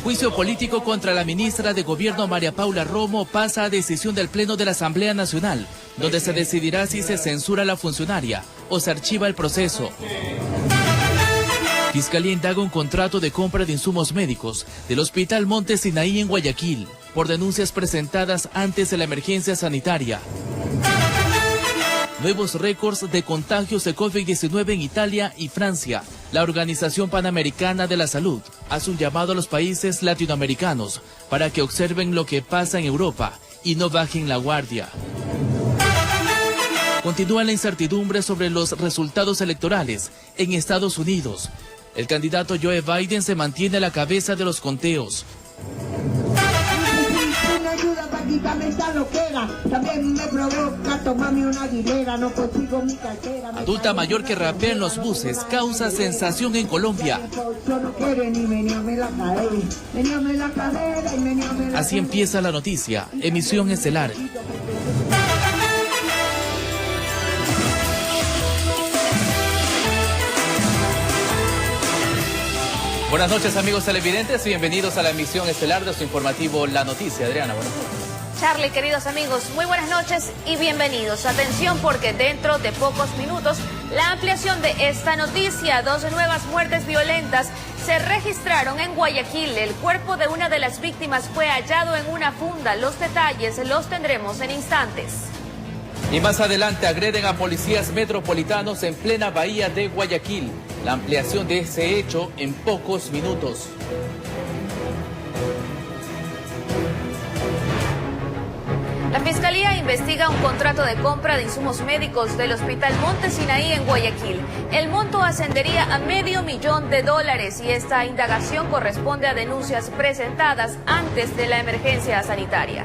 Juicio político contra la ministra de Gobierno María Paula Romo pasa a decisión del Pleno de la Asamblea Nacional, donde se decidirá si se censura a la funcionaria o se archiva el proceso. Fiscalía indaga un contrato de compra de insumos médicos del Hospital Monte Sinaí en Guayaquil por denuncias presentadas antes de la emergencia sanitaria. Nuevos récords de contagios de COVID-19 en Italia y Francia. La Organización Panamericana de la Salud hace un llamado a los países latinoamericanos para que observen lo que pasa en Europa y no bajen la guardia. Continúa la incertidumbre sobre los resultados electorales en Estados Unidos. El candidato Joe Biden se mantiene a la cabeza de los conteos. Adulta mayor que rapea en los buses causa sensación en Colombia. Así empieza la noticia. Emisión estelar. Buenas noches, amigos televidentes, bienvenidos a la emisión estelar de su informativo La Noticia. Adriana, buenas noches. Charlie, queridos amigos, muy buenas noches y bienvenidos. Atención porque dentro de pocos minutos la ampliación de esta noticia. 2 nuevas muertes violentas se registraron en Guayaquil. El cuerpo de una de las víctimas fue hallado en una funda. Los detalles los tendremos en instantes. Y más adelante agreden a policías metropolitanos en plena bahía de Guayaquil. La ampliación de ese hecho en pocos minutos. La Fiscalía investiga un contrato de compra de insumos médicos del Hospital Monte Sinaí en Guayaquil. El monto ascendería a $500,000 y esta indagación corresponde a denuncias presentadas antes de la emergencia sanitaria.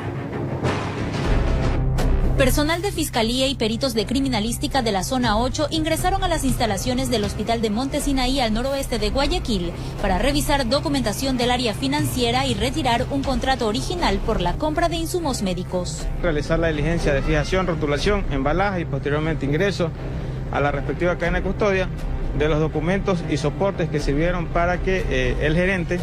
Personal de Fiscalía y peritos de Criminalística de la Zona 8 ingresaron a las instalaciones del Hospital de Monte Sinaí al noroeste de Guayaquil para revisar documentación del área financiera y retirar un contrato original por la compra de insumos médicos. Realizar la diligencia de fijación, rotulación, embalaje y posteriormente ingreso a la respectiva cadena de custodia de los documentos y soportes que sirvieron para que el gerente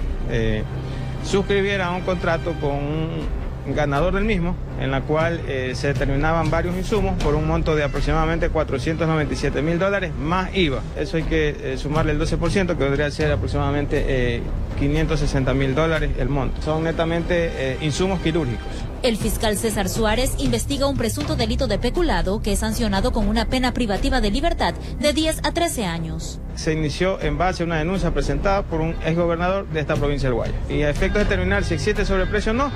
suscribiera un contrato con un ganador del mismo, en la cual se determinaban varios insumos por un monto de aproximadamente $497,000 más IVA. Eso hay que sumarle el 12%, que podría ser aproximadamente $560,000 el monto. Son netamente insumos quirúrgicos. El fiscal César Suárez investiga un presunto delito de peculado que es sancionado con una pena privativa de libertad de 10 a 13 años. Se inició en base a una denuncia presentada por un exgobernador de esta provincia del Guayas. Y a efectos de determinar si existe sobreprecio o no,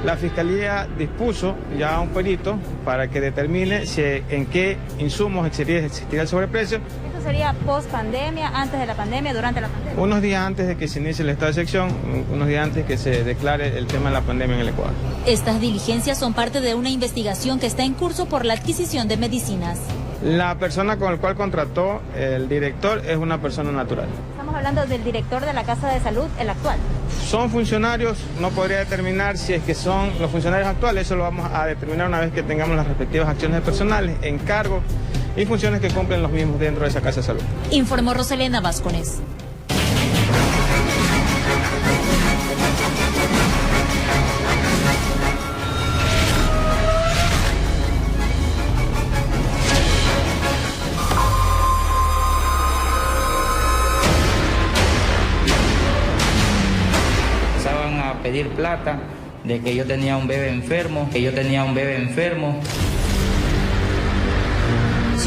la Fiscalía dispuso ya a un perito para que determine en qué insumos existiría el sobreprecio. ¿Esto sería post pandemia, antes de la pandemia, durante la pandemia? Unos días antes de que se inicie el estado de excepción, unos días antes que se declare el tema de la pandemia en el Ecuador. Estas diligencias son parte de una investigación que está en curso por la adquisición de medicinas. La persona con la cual contrató el director es una persona natural. Estamos hablando del director de la Casa de Salud, el actual. Son funcionarios, no podría determinar si es que son los funcionarios actuales, eso lo vamos a determinar una vez que tengamos las respectivas acciones personales, encargos y funciones que cumplen los mismos dentro de esa Casa de Salud. Informó Roselena Vázquez. Pedir plata, de que yo tenía un bebé enfermo, Si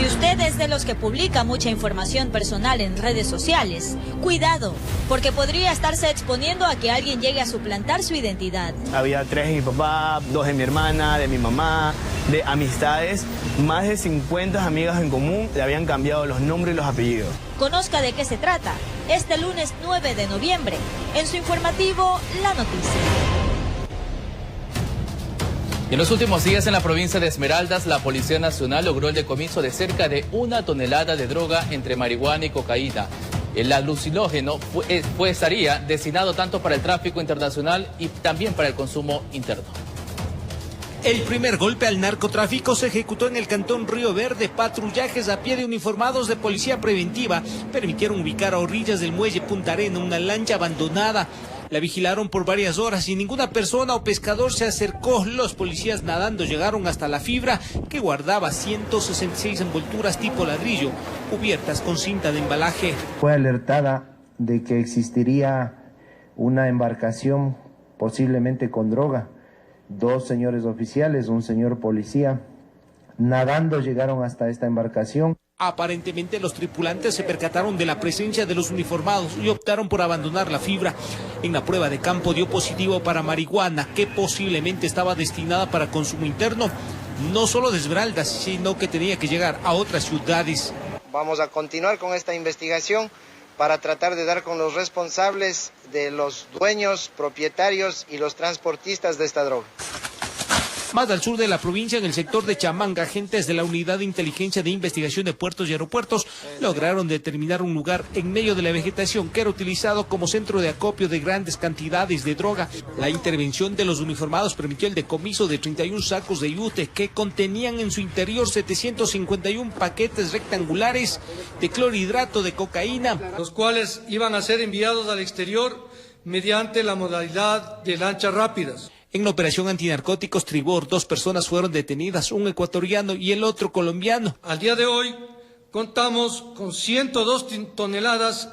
usted es de los que publica mucha información personal en redes sociales, cuidado, porque podría estarse exponiendo a que alguien llegue a suplantar su identidad. Había 3 de mi papá, 2 de mi hermana, de mi mamá, de amistades, más de 50 amigas en común le habían cambiado los nombres y los apellidos. Conozca de qué se trata este lunes 9 de noviembre en su informativo La Noticia. En los últimos días en la provincia de Esmeraldas, la Policía Nacional logró el decomiso de cerca de 1 tonelada de droga entre marihuana y cocaína. El alucinógeno estaría destinado tanto para el tráfico internacional y también para el consumo interno. El primer golpe al narcotráfico se ejecutó en el cantón Río Verde. Patrullajes a pie de uniformados de policía preventiva permitieron ubicar a orillas del muelle Punta Arena una lancha abandonada. La vigilaron por varias horas y ninguna persona o pescador se acercó. Los policías nadando llegaron hasta la fibra que guardaba 166 envolturas tipo ladrillo, cubiertas con cinta de embalaje. Fue alertada de que existiría una embarcación posiblemente con droga. 2 señores oficiales, un señor policía, nadando llegaron hasta esta embarcación. Aparentemente los tripulantes se percataron de la presencia de los uniformados y optaron por abandonar la fibra. En la prueba de campo dio positivo para marihuana, que posiblemente estaba destinada para consumo interno, no solo de Esmeraldas, sino que tenía que llegar a otras ciudades. Vamos a continuar con esta investigación para tratar de dar con los responsables de los dueños, propietarios y los transportistas de esta droga. Más al sur de la provincia, en el sector de Chamanga, agentes de la Unidad de Inteligencia de Investigación de Puertos y Aeropuertos lograron determinar un lugar en medio de la vegetación que era utilizado como centro de acopio de grandes cantidades de droga. La intervención de los uniformados permitió el decomiso de 31 sacos de yute que contenían en su interior 751 paquetes rectangulares de clorhidrato de cocaína, los cuales iban a ser enviados al exterior mediante la modalidad de lanchas rápidas. En la operación antinarcóticos Tribor, 2 personas fueron detenidas, un ecuatoriano y el otro colombiano. Al día de hoy contamos con 102 toneladas,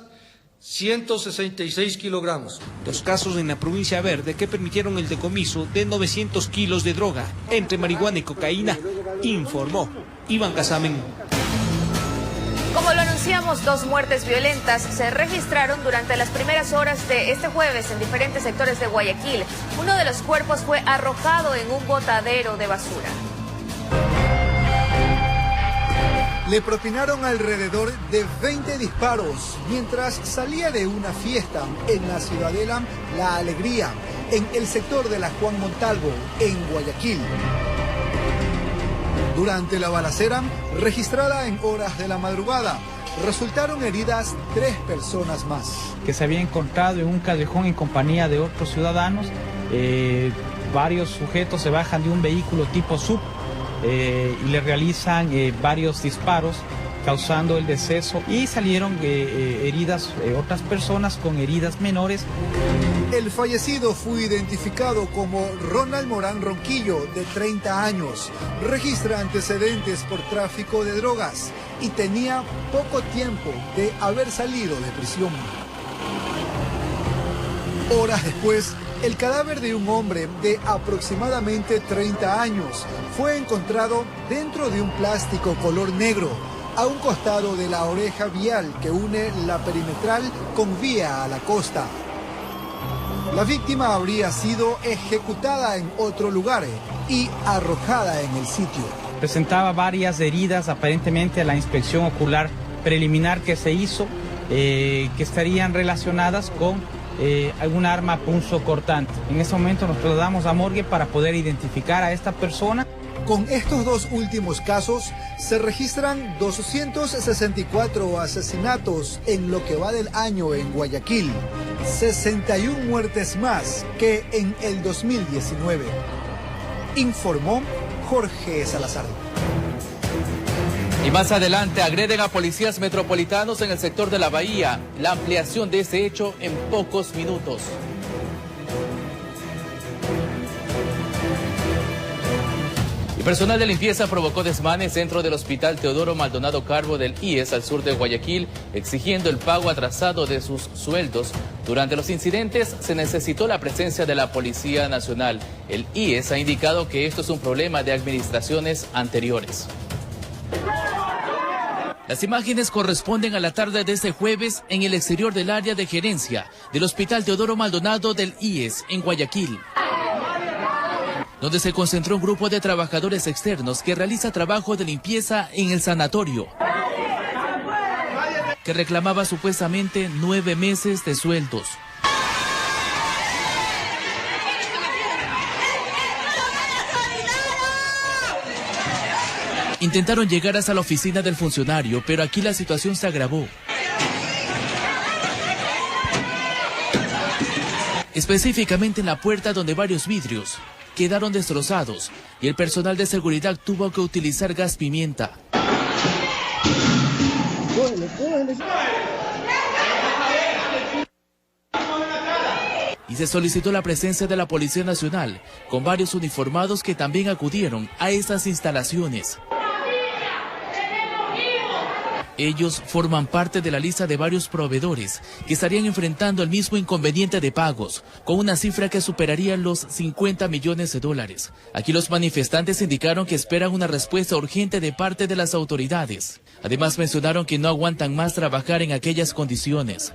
166 kilogramos. 2 casos en la provincia verde que permitieron el decomiso de 900 kilos de droga, entre marihuana y cocaína, informó Iván Casamen. Como lo anunciamos, 2 muertes violentas se registraron durante las primeras horas de este jueves en diferentes sectores de Guayaquil. Uno de los cuerpos fue arrojado en un botadero de basura. Le propinaron alrededor de 20 disparos mientras salía de una fiesta en la Ciudadela La Alegría, en el sector de la Juan Montalvo, en Guayaquil. Durante la balacera, registrada en horas de la madrugada, resultaron heridas 3 personas más. Que se había encontrado en un callejón en compañía de otros ciudadanos. Varios sujetos se bajan de un vehículo tipo SUV y le realizan varios disparos, causando el deceso, y salieron heridas otras personas con heridas menores. El fallecido fue identificado como Ronald Morán Ronquillo, de 30 años. Registra antecedentes por tráfico de drogas y tenía poco tiempo de haber salido de prisión. Horas después, el cadáver de un hombre de aproximadamente 30 años fue encontrado dentro de un plástico color negro, a un costado de la oreja vial que une la perimetral con vía a la costa. La víctima habría sido ejecutada en otro lugar y arrojada en el sitio. Presentaba varias heridas, aparentemente a la inspección ocular preliminar que se hizo, que estarían relacionadas con algún arma punzocortante. En ese momento nos trasladamos a morgue para poder identificar a esta persona. Con estos 2 últimos casos se registran 264 asesinatos en lo que va del año en Guayaquil, 61 muertes más que en el 2019, informó Jorge Salazar. Y más adelante agreden a policías metropolitanos en el sector de la Bahía. La ampliación de ese hecho en pocos minutos. Personal de limpieza provocó desmanes dentro del Hospital Teodoro Maldonado Carbo del IES al sur de Guayaquil, exigiendo el pago atrasado de sus sueldos. Durante los incidentes se necesitó la presencia de la Policía Nacional. El IES ha indicado que esto es un problema de administraciones anteriores. Las imágenes corresponden a la tarde de este jueves en el exterior del área de gerencia del Hospital Teodoro Maldonado del IES en Guayaquil, donde se concentró un grupo de trabajadores externos que realiza trabajo de limpieza en el sanatorio, que reclamaba supuestamente 9 meses de sueldos. Intentaron llegar hasta la oficina del funcionario, pero aquí la situación se agravó. Específicamente en la puerta, donde varios vidrios quedaron destrozados y el personal de seguridad tuvo que utilizar gas pimienta. y se solicitó la presencia de la Policía Nacional, con varios uniformados que también acudieron a estas instalaciones. Ellos forman parte de la lista de varios proveedores que estarían enfrentando el mismo inconveniente de pagos, con una cifra que superaría los 50 millones de dólares. Aquí los manifestantes indicaron que esperan una respuesta urgente de parte de las autoridades. Además mencionaron que no aguantan más trabajar en aquellas condiciones.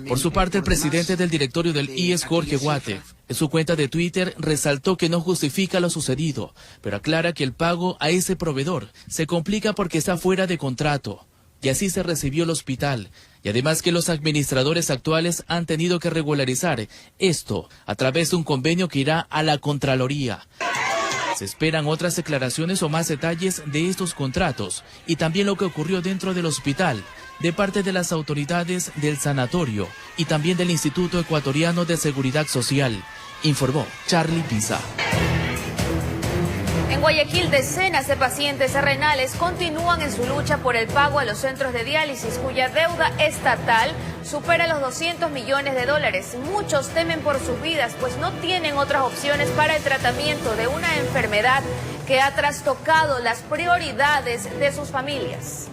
Por su parte, el presidente del directorio del IES, Jorge Guate, en su cuenta de Twitter resaltó que no justifica lo sucedido, pero aclara que el pago a ese proveedor se complica porque está fuera de contrato, y así se recibió el hospital, y además que los administradores actuales han tenido que regularizar esto a través de un convenio que irá a la Contraloría. Se esperan otras declaraciones o más detalles de estos contratos y también lo que ocurrió dentro del hospital de parte de las autoridades del sanatorio y también del Instituto Ecuatoriano de Seguridad Social, informó Charlie Pisa. En Guayaquil, decenas de pacientes renales continúan en su lucha por el pago a los centros de diálisis, cuya deuda estatal supera los 200 millones de dólares. Muchos temen por sus vidas, pues no tienen otras opciones para el tratamiento de una enfermedad que ha trastocado las prioridades de sus familias.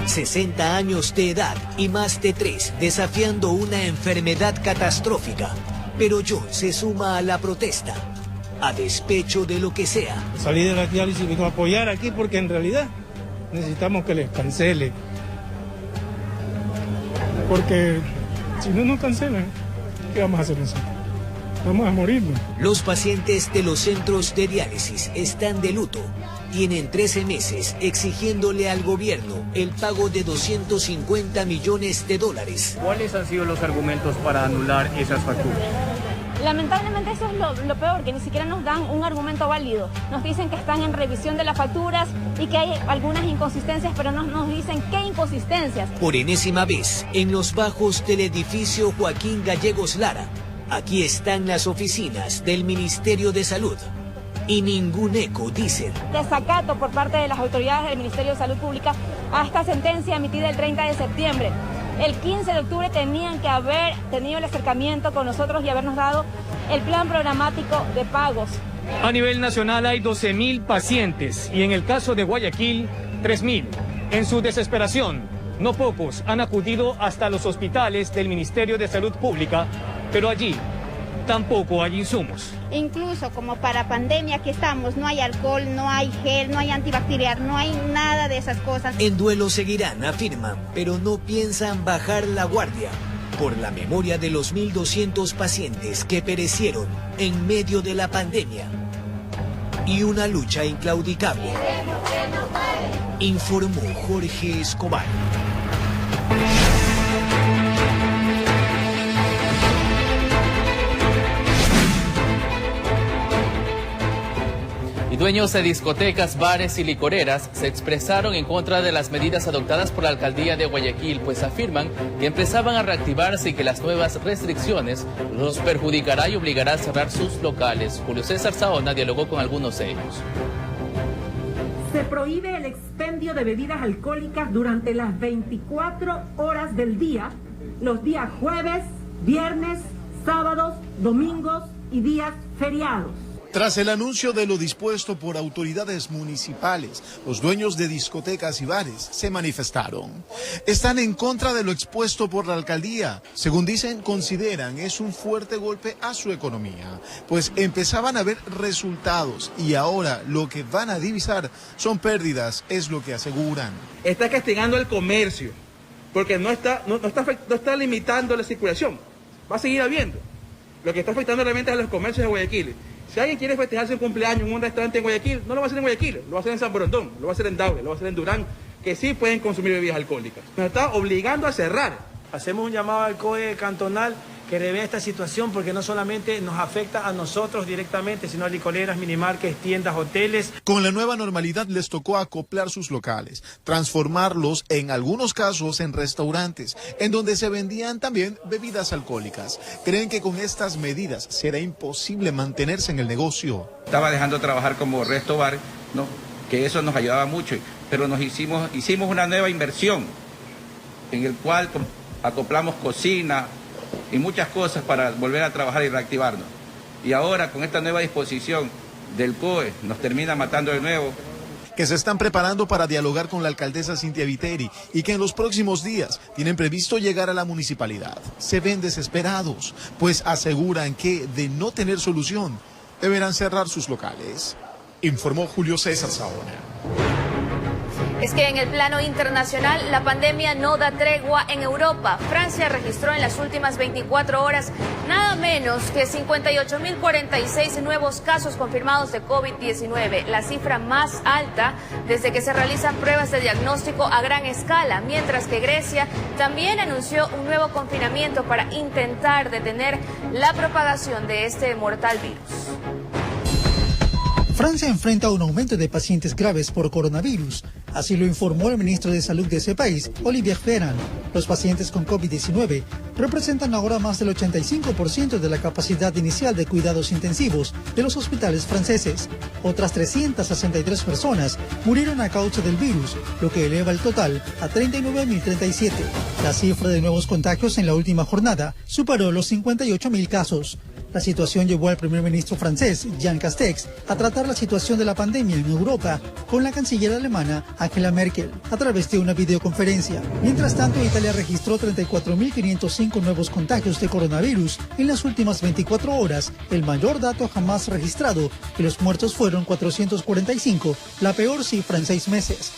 60 años de edad y más de 3, desafiando una enfermedad catastrófica. Pero John se suma a la protesta, a despecho de lo que sea. Salí de la diálisis y vengo a apoyar aquí porque en realidad necesitamos que les cancele. Porque si no nos cancelan, ¿qué vamos a hacer nosotros? Vamos a morirnos. Los pacientes de los centros de diálisis están de luto. Tienen 13 meses exigiéndole al gobierno el pago de 250 millones de dólares. ¿Cuáles han sido los argumentos para anular esas facturas? Lamentablemente eso es lo peor, que ni siquiera nos dan un argumento válido. Nos dicen que están en revisión de las facturas y que hay algunas inconsistencias, pero no nos dicen qué inconsistencias. Por enésima vez, en los bajos del edificio Joaquín Gallegos Lara, aquí están las oficinas del Ministerio de Salud. Y ningún eco, dicen. Desacato por parte de las autoridades del Ministerio de Salud Pública a esta sentencia emitida el 30 de septiembre. El 15 de octubre tenían que haber tenido el acercamiento con nosotros y habernos dado el plan programático de pagos. A nivel nacional hay 12.000 pacientes y en el caso de Guayaquil, 3.000. En su desesperación, no pocos han acudido hasta los hospitales del Ministerio de Salud Pública, pero allí tampoco hay insumos. Incluso como para pandemia que estamos, no hay alcohol, no hay gel, no hay antibacterial, no hay nada de esas cosas. En duelo seguirán, afirman, pero no piensan bajar la guardia por la memoria de los 1.200 pacientes que perecieron en medio de la pandemia. Y una lucha inclaudicable, informó Jorge Escobar. Dueños de discotecas, bares y licoreras se expresaron en contra de las medidas adoptadas por la alcaldía de Guayaquil, pues afirman que empezaban a reactivarse y que las nuevas restricciones los perjudicará y obligará a cerrar sus locales. Julio César Saona dialogó con algunos de ellos. Se prohíbe el expendio de bebidas alcohólicas durante las 24 horas del día, los días jueves, viernes, sábados, domingos y días feriados. Tras el anuncio de lo dispuesto por autoridades municipales, los dueños de discotecas y bares se manifestaron. Están en contra de lo expuesto por la alcaldía. Según dicen, consideran es un fuerte golpe a su economía, pues empezaban a ver resultados y ahora lo que van a divisar son pérdidas, es lo que aseguran. Está castigando el comercio, porque no está limitando la circulación. Va a seguir habiendo. Lo que está afectando realmente a los comercios de Guayaquil. Si alguien quiere festejarse un cumpleaños en un restaurante en Guayaquil, no lo va a hacer en Guayaquil, lo va a hacer en San Borondón, lo va a hacer en Daule, lo va a hacer en Durán, que sí pueden consumir bebidas alcohólicas. Nos está obligando a cerrar. Hacemos un llamado al COE cantonal que revea esta situación porque no solamente nos afecta a nosotros directamente, sino a licoreras, minimarkets, tiendas, hoteles. Con la nueva normalidad les tocó acoplar sus locales, transformarlos en algunos casos en restaurantes, en donde se vendían también bebidas alcohólicas. Creen que con estas medidas será imposible mantenerse en el negocio. Estaba dejando de trabajar como resto bar ¿no? Que eso nos ayudaba mucho, pero hicimos una nueva inversión en el cual acoplamos cocina y muchas cosas para volver a trabajar y reactivarnos. Y ahora con esta nueva disposición del COE nos termina matando de nuevo. Que se están preparando para dialogar con la alcaldesa Cintia Viteri y que en los próximos días tienen previsto llegar a la municipalidad. Se ven desesperados, pues aseguran que de no tener solución deberán cerrar sus locales. Informó Julio César Saona. Es que en el plano internacional la pandemia no da tregua en Europa. Francia registró en las últimas 24 horas nada menos que 58.046 nuevos casos confirmados de COVID-19, la cifra más alta desde que se realizan pruebas de diagnóstico a gran escala, mientras que Grecia también anunció un nuevo confinamiento para intentar detener la propagación de este mortal virus. Francia enfrenta un aumento de pacientes graves por coronavirus. Así lo informó el ministro de Salud de ese país, Olivier Véran. Los pacientes con COVID-19 representan ahora más del 85% de la capacidad inicial de cuidados intensivos de los hospitales franceses. Otras 363 personas murieron a causa del virus, lo que eleva el total a 39.037. La cifra de nuevos contagios en la última jornada superó los 58.000 casos. La situación llevó al primer ministro francés, Jean Castex, a tratar la situación de la pandemia en Europa con la canciller alemana Angela Merkel a través de una videoconferencia. Mientras tanto, Italia registró 34.505 nuevos contagios de coronavirus en las últimas 24 horas, el mayor dato jamás registrado, y los muertos fueron 445, la peor cifra en 6 meses.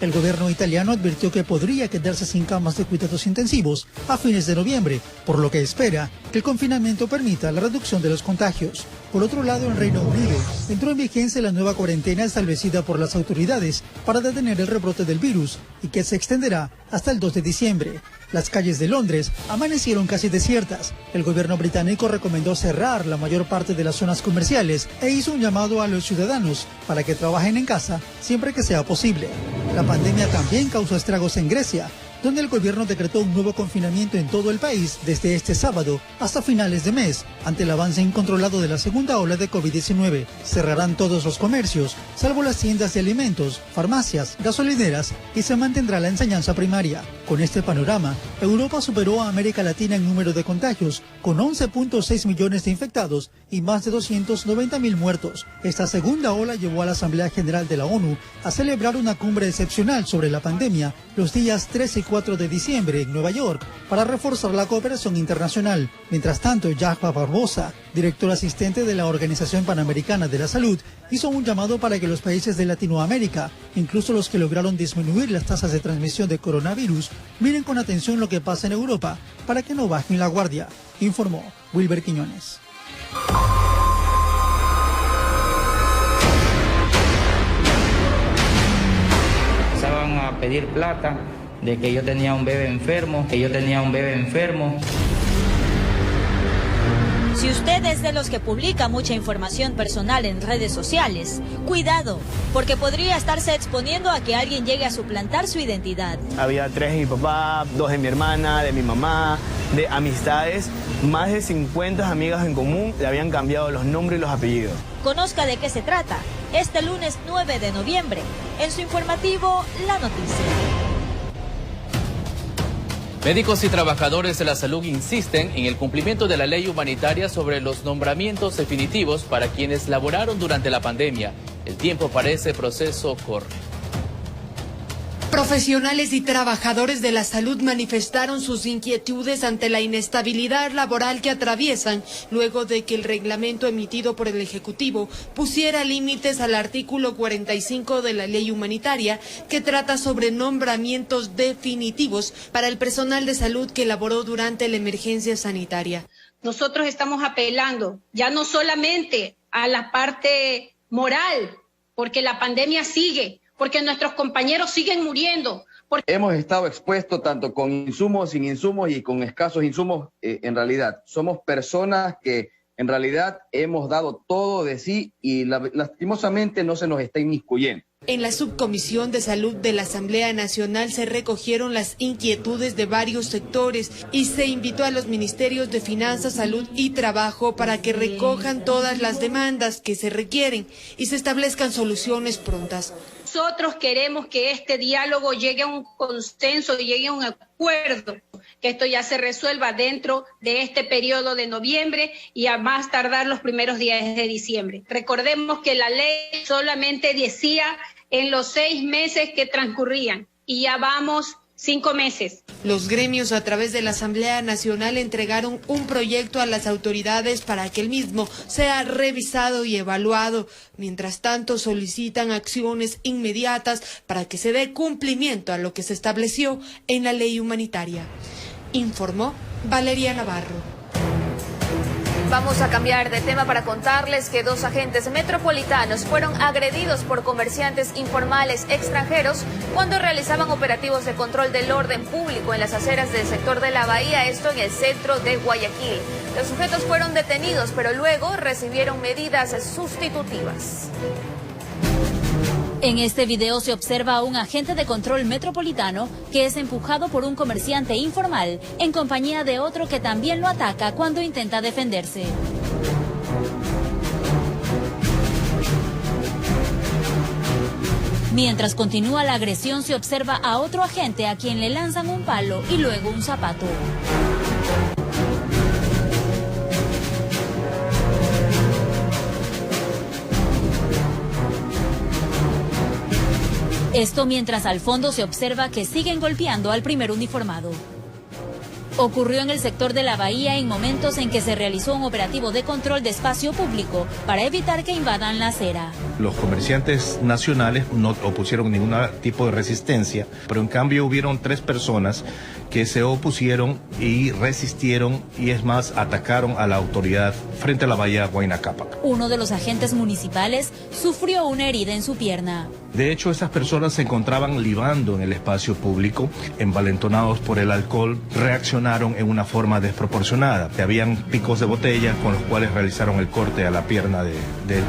El gobierno italiano advirtió que podría quedarse sin camas de cuidados intensivos a fines de noviembre, por lo que espera que el confinamiento permita la reducción de los contagios. Por otro lado, en Reino Unido entró en vigencia la nueva cuarentena establecida por las autoridades para detener el rebrote del virus y que se extenderá hasta el 2 de diciembre. Las calles de Londres amanecieron casi desiertas. El gobierno británico recomendó cerrar la mayor parte de las zonas comerciales e hizo un llamado a los ciudadanos para que trabajen en casa siempre que sea posible. La pandemia también causó estragos en Grecia, donde el gobierno decretó un nuevo confinamiento en todo el país desde este sábado hasta finales de mes. Ante el avance incontrolado de la segunda ola de COVID-19, cerrarán todos los comercios, salvo las tiendas de alimentos, farmacias, gasolineras, y se mantendrá la enseñanza primaria. Con este panorama, Europa superó a América Latina en número de contagios, con 11.6 millones de infectados y más de 290.000 muertos. Esta segunda ola llevó a la Asamblea General de la ONU a celebrar una cumbre excepcional sobre la pandemia los días 3 y 4 de diciembre en Nueva York para reforzar la cooperación internacional. Mientras tanto, Jacques Barbosa, director asistente de la Organización Panamericana de la Salud, hizo un llamado para que los países de Latinoamérica, incluso los que lograron disminuir las tasas de transmisión de coronavirus, miren con atención lo que pasa en Europa para que no bajen la guardia, informó Wilber Quiñones. Empezaban a pedir plata de que yo tenía un bebé enfermo, Si usted es de los que publica mucha información personal en redes sociales, cuidado, porque podría estarse exponiendo a que alguien llegue a suplantar su identidad. Había 3 de mi papá, 2 de mi hermana, de mi mamá, de amistades. Más de 50 amigas en común le habían cambiado los nombres y los apellidos. Conozca de qué se trata este lunes 9 de noviembre, en su informativo La Noticia. Médicos y trabajadores de la salud insisten en el cumplimiento de la ley humanitaria sobre los nombramientos definitivos para quienes laboraron durante la pandemia. El tiempo para ese proceso corre. Profesionales y trabajadores de la salud manifestaron sus inquietudes ante la inestabilidad laboral que atraviesan luego de que el reglamento emitido por el Ejecutivo pusiera límites al artículo 45 de la ley humanitaria que trata sobre nombramientos definitivos para el personal de salud que laboró durante la emergencia sanitaria. Nosotros estamos apelando ya no solamente a la parte moral, porque la pandemia sigue, porque nuestros compañeros siguen muriendo. Hemos estado expuestos tanto con insumos, sin insumos y con escasos insumos. En realidad, somos personas que En realidad hemos dado todo de sí y lastimosamente no se nos está inmiscuyendo. En la Subcomisión de Salud de la Asamblea Nacional se recogieron las inquietudes de varios sectores y se invitó a los ministerios de Finanzas, Salud y Trabajo para que recojan todas las demandas que se requieren y se establezcan soluciones prontas. Nosotros queremos que este diálogo llegue a un consenso y llegue a un acuerdo, que esto ya se resuelva dentro de este periodo de noviembre y a más tardar los primeros días de diciembre. Recordemos que la ley solamente decía en los 6 meses que transcurrían y ya vamos 5 meses. Los gremios a través de la Asamblea Nacional entregaron un proyecto a las autoridades para que el mismo sea revisado y evaluado. Mientras tanto, solicitan acciones inmediatas para que se dé cumplimiento a lo que se estableció en la ley humanitaria. Informó Valeria Navarro. Vamos a cambiar de tema para contarles que 2 agentes metropolitanos fueron agredidos por comerciantes informales extranjeros cuando realizaban operativos de control del orden público en las aceras del sector de la Bahía, esto en el centro de Guayaquil. Los sujetos fueron detenidos, pero luego recibieron medidas sustitutivas. En este video se observa a un agente de control metropolitano que es empujado por un comerciante informal en compañía de otro que también lo ataca cuando intenta defenderse. Mientras continúa la agresión, se observa a otro agente a quien le lanzan un palo y luego un zapato. Esto mientras al fondo se observa que siguen golpeando al primer uniformado. Ocurrió en el sector de la Bahía en momentos en que se realizó un operativo de control de espacio público para evitar que invadan la acera. Los comerciantes nacionales no opusieron ningún tipo de resistencia, pero en cambio hubieron 3 personas que se opusieron y resistieron y es más, atacaron a la autoridad frente a la bahía Huayna Cápac. Uno de los agentes municipales sufrió una herida en su pierna. De hecho, estas personas se encontraban libando en el espacio público, envalentonados por el alcohol, reaccionaron en una forma desproporcionada. Habían picos de botella con los cuales realizaron el corte a la pierna de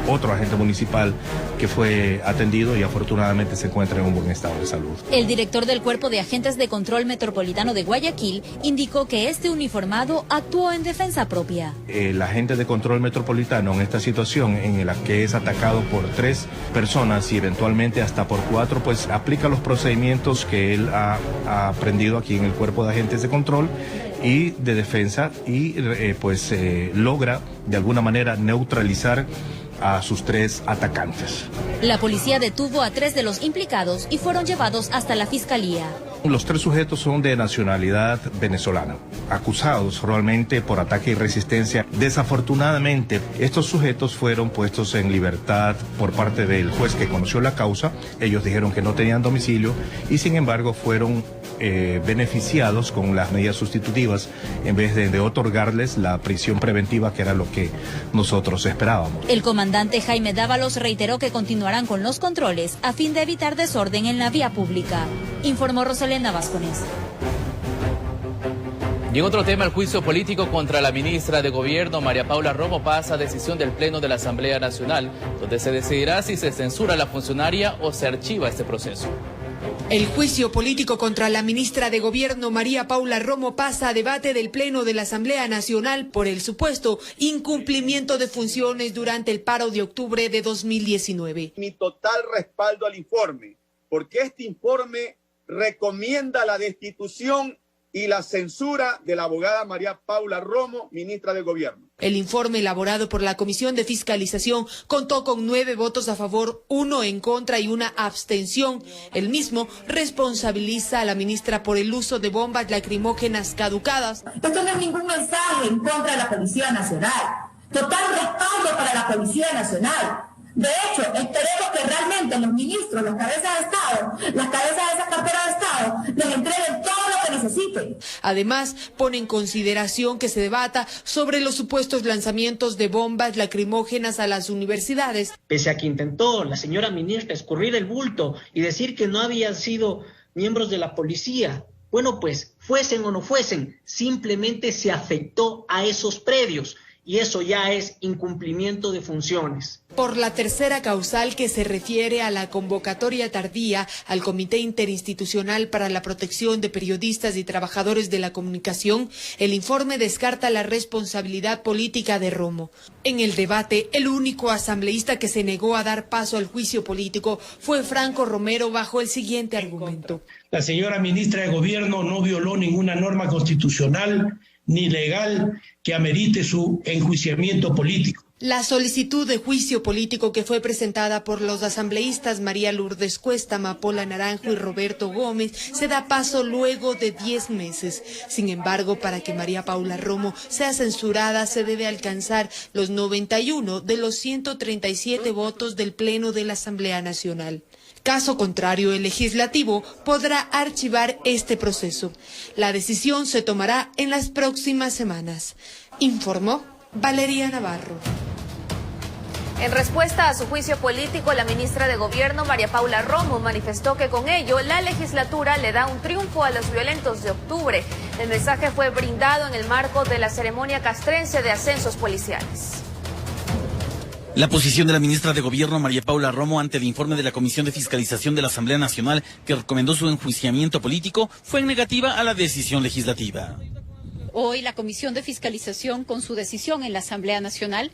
otro agente municipal que fue atendido y afortunadamente se encuentra en un buen estado de salud. El director del Cuerpo de Agentes de Control Metropolitano de Guayaquil indicó que este uniformado actuó en defensa propia. El agente de control metropolitano en esta situación en la que es atacado por 3 personas y eventualmente hasta por 4, pues aplica los procedimientos que él ha aprendido aquí en el Cuerpo de Agentes de Control y de defensa y logra de alguna manera neutralizar a sus 3 atacantes. La policía detuvo a 3 de los implicados y fueron llevados hasta la fiscalía. Los 3 sujetos son de nacionalidad venezolana, acusados realmente por ataque y resistencia. Desafortunadamente, estos sujetos fueron puestos en libertad por parte del juez que conoció la causa. Ellos dijeron que no tenían domicilio y sin embargo fueron beneficiados con las medidas sustitutivas en vez de otorgarles la prisión preventiva, que era lo que nosotros esperábamos. El comandante Jaime Dávalos reiteró que continuarán con los controles a fin de evitar desorden en la vía pública. Informó Roselena Vázquez. Y en otro tema, el juicio político contra la ministra de Gobierno, María Paula Romo, pasa a decisión del Pleno de la Asamblea Nacional, donde se decidirá si se censura a la funcionaria o se archiva este proceso. El juicio político contra la ministra de Gobierno, María Paula Romo, pasa a debate del Pleno de la Asamblea Nacional por el supuesto incumplimiento de funciones durante el paro de octubre de 2019. Mi total respaldo al informe, porque este informe recomienda la destitución y la censura de la abogada María Paula Romo, ministra de Gobierno. El informe elaborado por la Comisión de Fiscalización contó con 9 votos a favor, 1 en contra y 1 abstención. El mismo responsabiliza a la ministra por el uso de bombas lacrimógenas caducadas. Esto no es ningún mensaje en contra de la Policía Nacional. Total respaldo para la Policía Nacional. De hecho, esperemos que realmente los ministros, las cabezas de Estado, las cabezas de esas carteras de Estado, les entreguen todo lo que necesiten. Además, pone en consideración que se debata sobre los supuestos lanzamientos de bombas lacrimógenas a las universidades. Pese a que intentó la señora ministra escurrir el bulto y decir que no habían sido miembros de la policía, bueno, pues, fuesen o no fuesen, simplemente se afectó a esos predios. y eso ya es incumplimiento de funciones. Por la tercera causal, que se refiere a la convocatoria tardía al Comité Interinstitucional para la Protección de Periodistas y Trabajadores de la Comunicación, el informe descarta la responsabilidad política de Romo. En el debate, el único asambleísta que se negó a dar paso al juicio político fue Franco Romero, bajo el siguiente argumento. La señora ministra de Gobierno no violó ninguna norma constitucional ni legal que amerite su enjuiciamiento político. La solicitud de juicio político, que fue presentada por los asambleístas María Lourdes Cuesta, Amapola Naranjo y Roberto Gómez, se da paso luego de 10 meses. Sin embargo, para que María Paula Romo sea censurada, se debe alcanzar los 91 de los 137 votos del Pleno de la Asamblea Nacional. Caso contrario, el legislativo podrá archivar este proceso. La decisión se tomará en las próximas semanas, informó Valeria Navarro. En respuesta a su juicio político, la ministra de Gobierno, María Paula Romo, manifestó que con ello la legislatura le da un triunfo a los violentos de octubre. El mensaje fue brindado en el marco de la ceremonia castrense de ascensos policiales. La posición de la ministra de Gobierno, María Paula Romo, ante el informe de la Comisión de Fiscalización de la Asamblea Nacional, que recomendó su enjuiciamiento político, fue negativa a la decisión legislativa. Hoy la Comisión de Fiscalización, con su decisión en la Asamblea Nacional,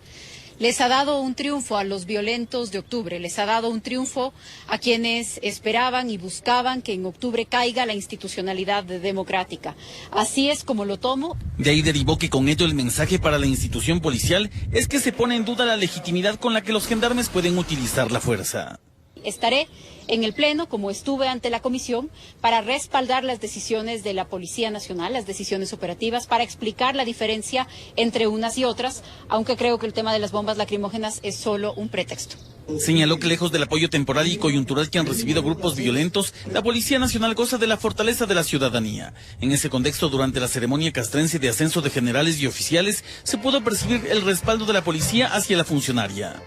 les ha dado un triunfo a los violentos de octubre, les ha dado un triunfo a quienes esperaban y buscaban que en octubre caiga la institucionalidad democrática. Así es como lo tomo. De ahí derivó que con ello el mensaje para la institución policial es que se pone en duda la legitimidad con la que los gendarmes pueden utilizar la fuerza. Estaré en el Pleno, como estuve ante la Comisión, para respaldar las decisiones de la Policía Nacional, las decisiones operativas, para explicar la diferencia entre unas y otras, aunque creo que el tema de las bombas lacrimógenas es solo un pretexto. Señaló que lejos del apoyo temporal y coyuntural que han recibido grupos violentos, la Policía Nacional goza de la fortaleza de la ciudadanía. En ese contexto, durante la ceremonia castrense de ascenso de generales y oficiales, se pudo percibir el respaldo de la policía hacia la funcionaria.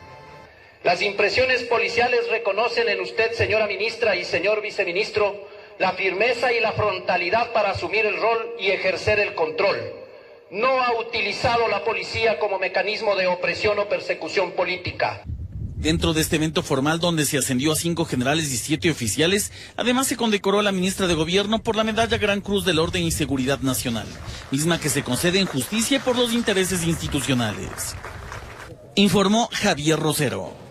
Las impresiones policiales reconocen en usted, señora ministra y señor viceministro, la firmeza y la frontalidad para asumir el rol y ejercer el control. No ha utilizado la policía como mecanismo de opresión o persecución política. Dentro de este evento formal, donde se ascendió a 5 generales y 7 oficiales, además se condecoró a la ministra de Gobierno por la medalla Gran Cruz del Orden y Seguridad Nacional, misma que se concede en justicia por los intereses institucionales. Informó Javier Rosero.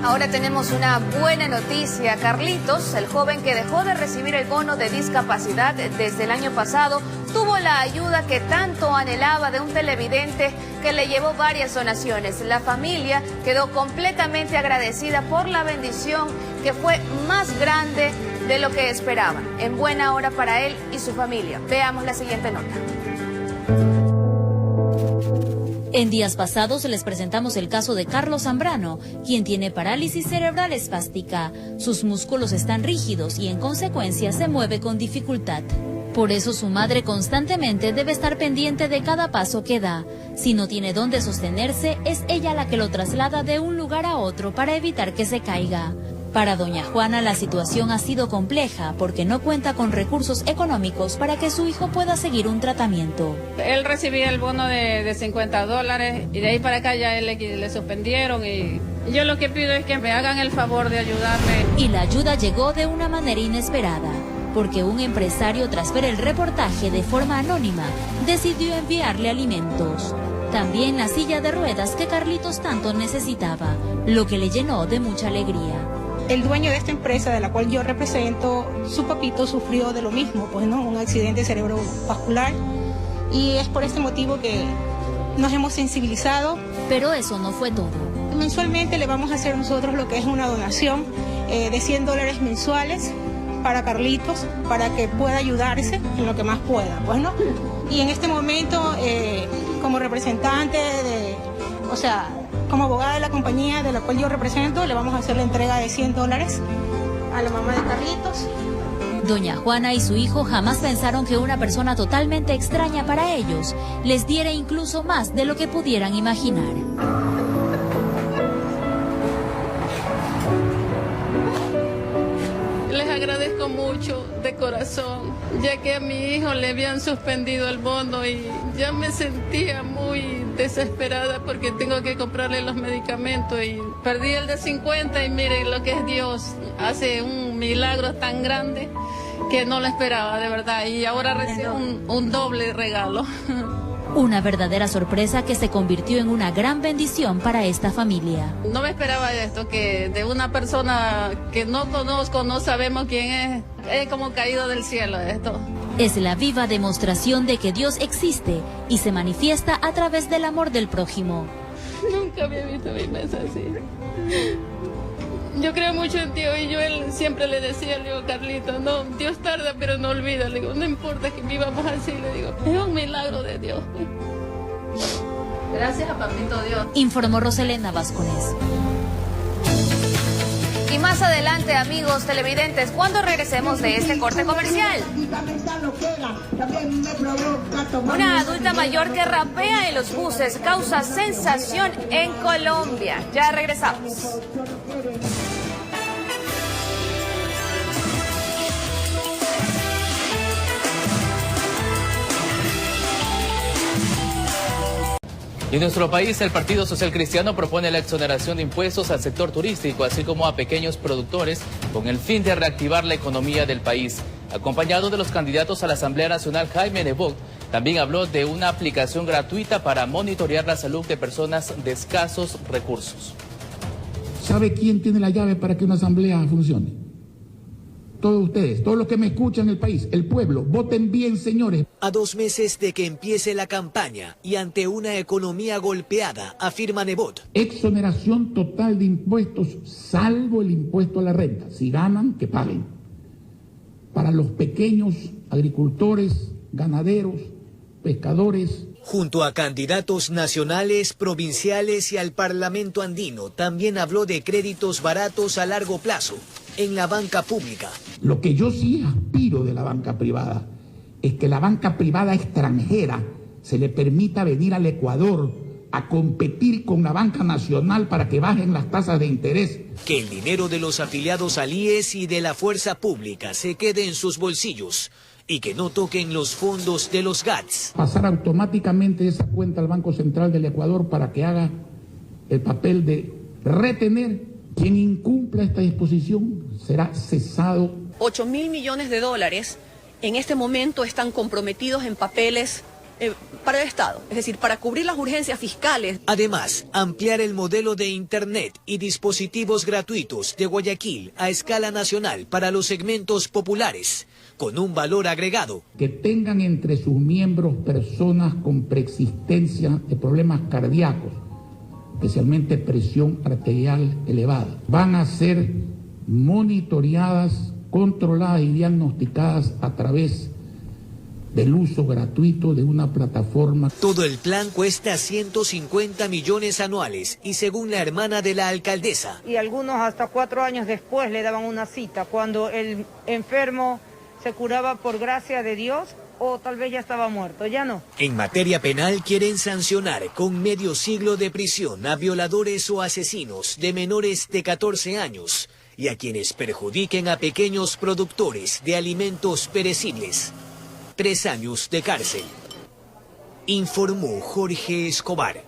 Ahora tenemos una buena noticia. Carlitos, el joven que dejó de recibir el bono de discapacidad desde el año pasado, tuvo la ayuda que tanto anhelaba de un televidente que le llevó varias donaciones. La familia quedó completamente agradecida por la bendición, que fue más grande de lo que esperaban. En buena hora para él y su familia. Veamos la siguiente nota. En días pasados les presentamos el caso de Carlos Zambrano, quien tiene parálisis cerebral espástica. Sus músculos están rígidos y en consecuencia se mueve con dificultad. Por eso su madre constantemente debe estar pendiente de cada paso que da. Si no tiene dónde sostenerse, es ella la que lo traslada de un lugar a otro para evitar que se caiga. Para doña Juana la situación ha sido compleja porque no cuenta con recursos económicos para que su hijo pueda seguir un tratamiento. Él recibía el bono de $50 y de ahí para acá ya le suspendieron y yo lo que pido es que me hagan el favor de ayudarme. Y la ayuda llegó de una manera inesperada, porque un empresario, tras ver el reportaje de forma anónima, decidió enviarle alimentos. También la silla de ruedas que Carlitos tanto necesitaba, lo que le llenó de mucha alegría. El dueño de esta empresa de la cual yo represento, su papito sufrió de lo mismo, pues no, un accidente cerebrovascular, y es por este motivo que nos hemos sensibilizado. Pero eso no fue todo. Mensualmente le vamos a hacer nosotros lo que es una donación de $100 mensuales para Carlitos, para que pueda ayudarse en lo que más pueda, pues no. Y en este momento, como representante como abogada de la compañía de la cual yo represento, le vamos a hacer la entrega de $100 a la mamá de Carlitos. Doña Juana y su hijo jamás pensaron que una persona totalmente extraña para ellos les diera incluso más de lo que pudieran imaginar. Les agradezco mucho de corazón, ya que a mi hijo le habían suspendido el bono y ya me sentía muy desesperada porque tengo que comprarle los medicamentos y perdí el de 50 y miren lo que es Dios. Hace un milagro tan grande que no lo esperaba, de verdad, y ahora recibo un doble regalo. Una verdadera sorpresa que se convirtió en una gran bendición para esta familia. No me esperaba esto, que de una persona que no conozco, no sabemos quién es como caído del cielo esto. Es la viva demostración de que Dios existe y se manifiesta a través del amor del prójimo. Nunca había visto mi mesa así. Yo creo mucho en Dios y yo siempre le decía, le digo, Carlito, no, Dios tarda pero no olvida, le digo, no importa que vivamos así, le digo, es un milagro de Dios. Gracias, papito Dios. Informó Roselena Vázquez. Y más adelante, amigos televidentes, cuando regresemos de este corte comercial. Una adulta mayor que rapea en los buses causa sensación en Colombia. Ya regresamos. Y en nuestro país, el Partido Social Cristiano propone la exoneración de impuestos al sector turístico, así como a pequeños productores, con el fin de reactivar la economía del país. Acompañado de los candidatos a la Asamblea Nacional, Jaime Nebot también habló de una aplicación gratuita para monitorear la salud de personas de escasos recursos. ¿Sabe quién tiene la llave para que una asamblea funcione? Todos ustedes, todos los que me escuchan en el país, el pueblo, voten bien, señores. A 2 meses de que empiece la campaña y ante una economía golpeada, afirma Nebot. Exoneración total de impuestos, salvo el impuesto a la renta. Si ganan, que paguen. Para los pequeños agricultores, ganaderos, pescadores. Junto a candidatos nacionales, provinciales y al Parlamento andino, también habló de créditos baratos a largo plazo en la banca pública. Lo que yo sí aspiro de la banca privada es que la banca privada extranjera se le permita venir al Ecuador a competir con la banca nacional para que bajen las tasas de interés. Que el dinero de los afiliados al IES y de la fuerza pública se quede en sus bolsillos y que no toquen los fondos de los GATS. Pasar automáticamente esa cuenta al Banco Central del Ecuador para que haga el papel de retener. Quien incumpla esta disposición será cesado. 8.000 millones de dólares en este momento están comprometidos en papeles para el Estado, es decir, para cubrir las urgencias fiscales. Además, ampliar el modelo de Internet y dispositivos gratuitos de Guayaquil a escala nacional para los segmentos populares, con un valor agregado. Que tengan entre sus miembros personas con preexistencia de problemas cardíacos, especialmente presión arterial elevada. Van a ser monitoreadas, controladas y diagnosticadas a través del uso gratuito de una plataforma. Todo el plan cuesta 150 millones anuales y según la hermana de la alcaldesa. Y algunos hasta 4 años después le daban una cita, cuando el enfermo se curaba por gracia de Dios o tal vez ya estaba muerto, ya no. En materia penal quieren sancionar con medio siglo de prisión a violadores o asesinos de menores de 14 años y a quienes perjudiquen a pequeños productores de alimentos perecibles. 3 años de cárcel. Informó Jorge Escobar.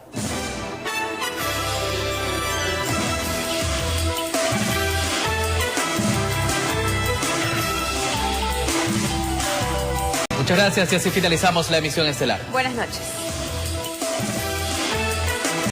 Muchas gracias y así finalizamos la emisión estelar. Buenas noches.